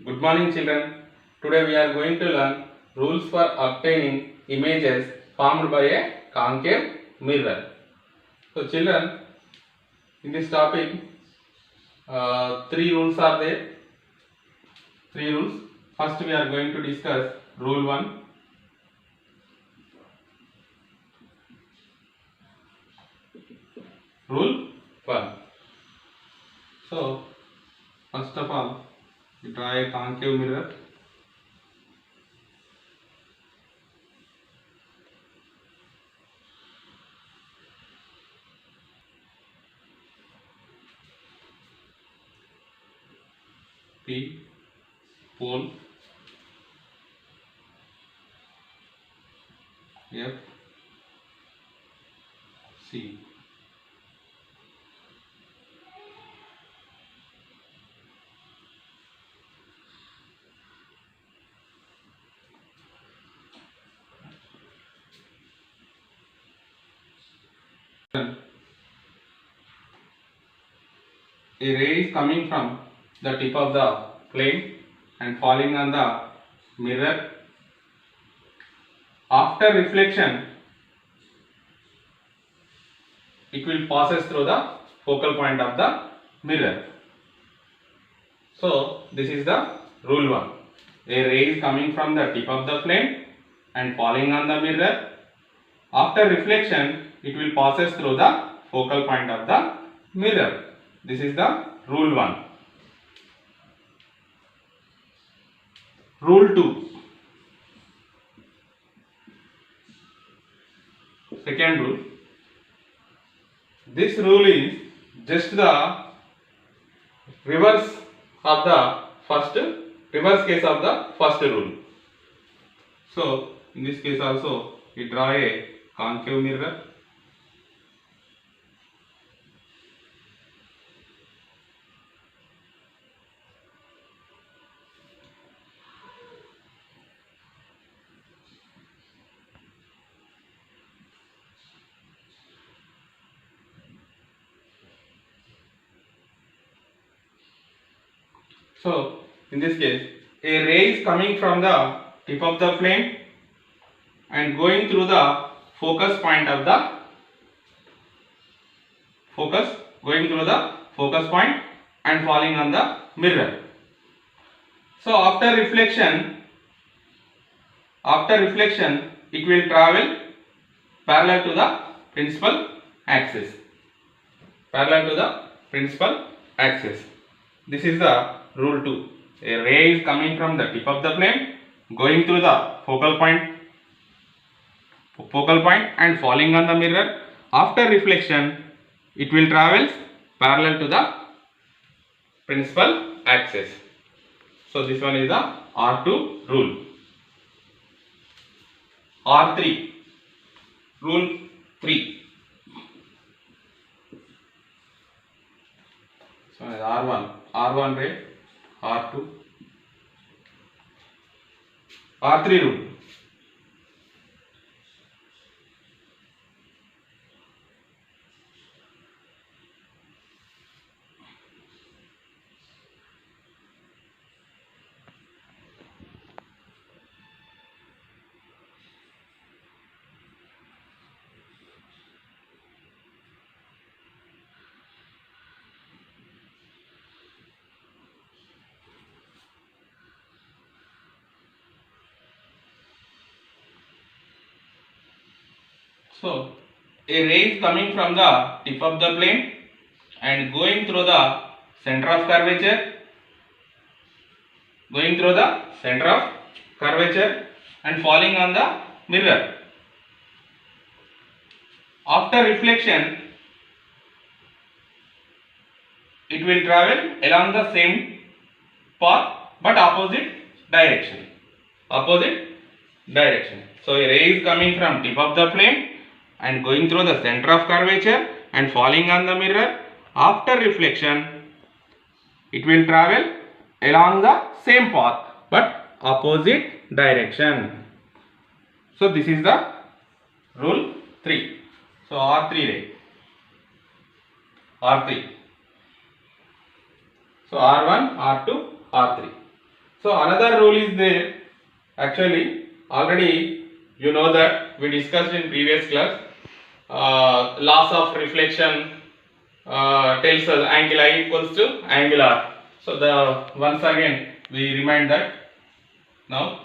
Good morning children. Today we are going to learn rules for obtaining images formed by a concave mirror. So children, in this topic, three rules are there. Three rules. First we are going to discuss rule 1. Rule 1. So first of all, we draw a concave mirror. P, pole, F, C. A ray is coming from the tip of the flame and falling on the mirror. After reflection, it will passes through the focal point of the mirror. So this is the rule 1. A ray is coming from the tip of the flame and falling on the mirror. After reflection, it will passes through the focal point of the mirror. This is the rule 1. Rule 2. Second rule. This rule is just the reverse of the reverse case of the first rule. So in this case also we draw a concave mirror. So in this case, a ray is coming from the tip of the flame and going through the focus point of the focus point and falling on the mirror. So after reflection, it will travel parallel to the principal axis. This is the rule 2. A ray is coming from the tip of the flame, going through the focal point and falling on the mirror. After reflection, it will travel parallel to the principal axis. So this one is the R2 rule. R3. Rule 3. So R1 ray, R2, R3 rule. So a ray is coming from the tip of the flame and going through the center of curvature, and falling on the mirror. After reflection, it will travel along the same path but opposite direction. So a ray is coming from tip of the flame and going through the center of curvature and falling on the mirror. After reflection, it will travel along the same path but opposite direction. So this is the rule 3. So R3 ray. R3. So R1, R2, R3. So another rule is there. Actually, already you know that we discussed in previous class. Laws of reflection tells us angle I equals to angle R. So the once again we remind that now.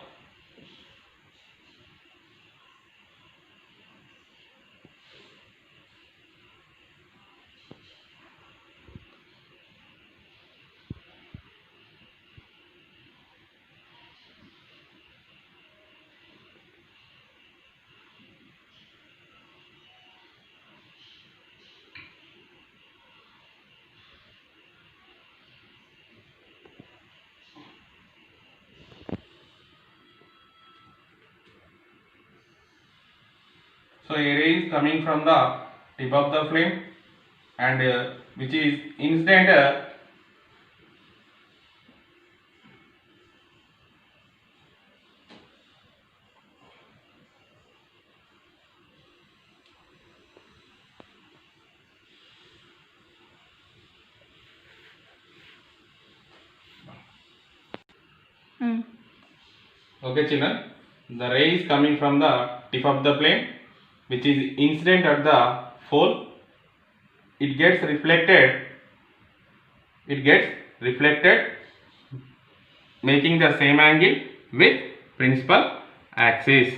So a ray is coming from the tip of the flame and which is instant okay children, the ray is coming from the tip of the flame which is incident at the pole. It gets reflected making the same angle with principal axis.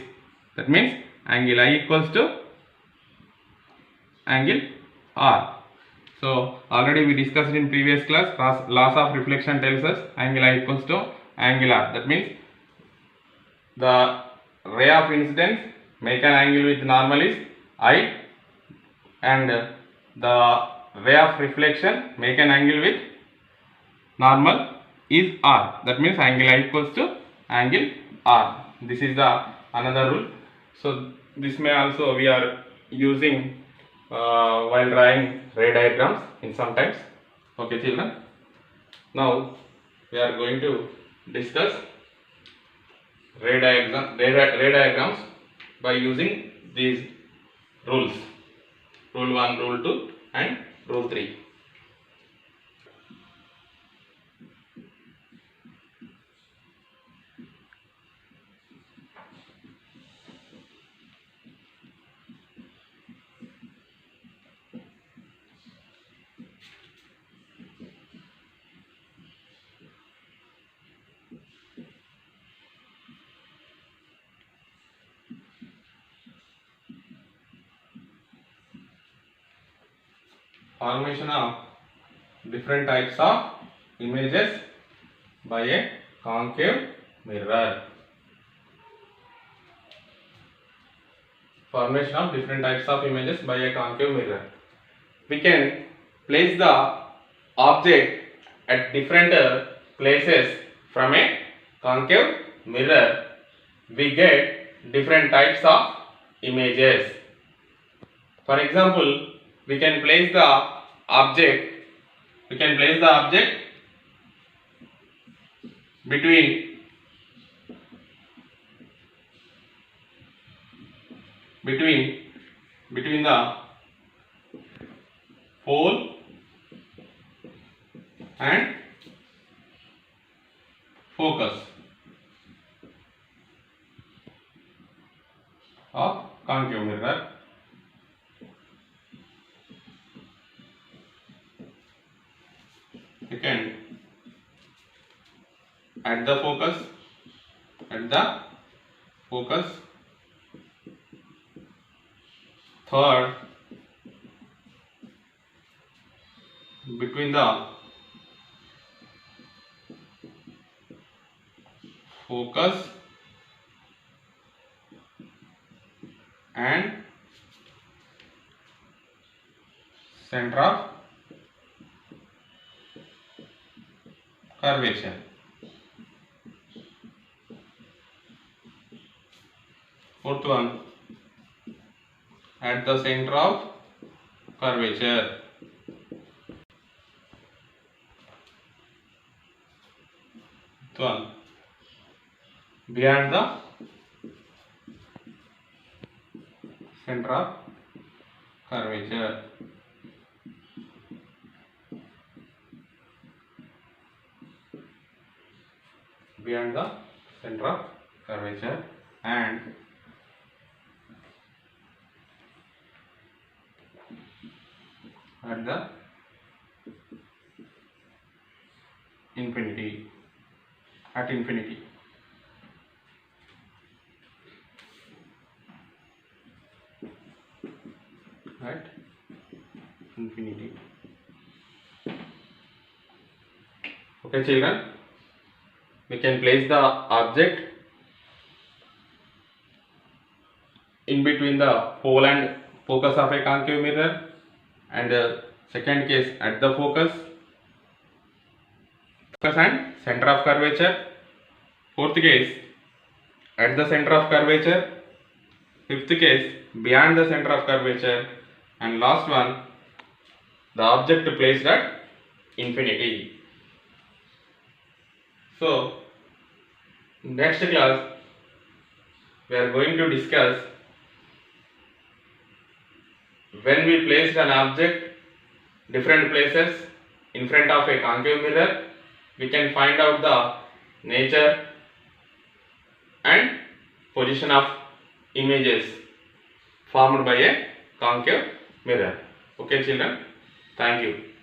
That means angle I equals to angle R. So already we discussed in previous class, laws of reflection tells us angle I equals to angle R. That means the ray of incidence make an angle with normal is I, and the ray of reflection make an angle with normal is R. That means angle I equals to angle R. This is the another rule. So this may also we are using while drawing ray diagrams in sometimes. Okay children. Now we are going to discuss ray diagrams by using these rules. Rule 1, rule 2 and rule 3. Formation of different types of images by a concave mirror. Formation of different types of images by a concave mirror. We can place the object at different places from a concave mirror. We get different types of images. For example, we can place the object between the pole and focus of concave mirror. Second, at the focus. Third, between the focus and center of curvature. Fourth one, at the center of curvature. Fifth one, beyond the center of curvature. beyond the center of curvature and at the infinity, at infinity. At infinity. Okay children, we can place the object in between the pole and focus of a concave mirror, and second case at the focus and center of curvature, fourth case at the center of curvature, fifth case beyond the center of curvature, and last one the object placed at infinity. So next class we are going to discuss when we placed an object different places in front of a concave mirror, we can find out the nature and position of images formed by a concave mirror. Okay children, thank you.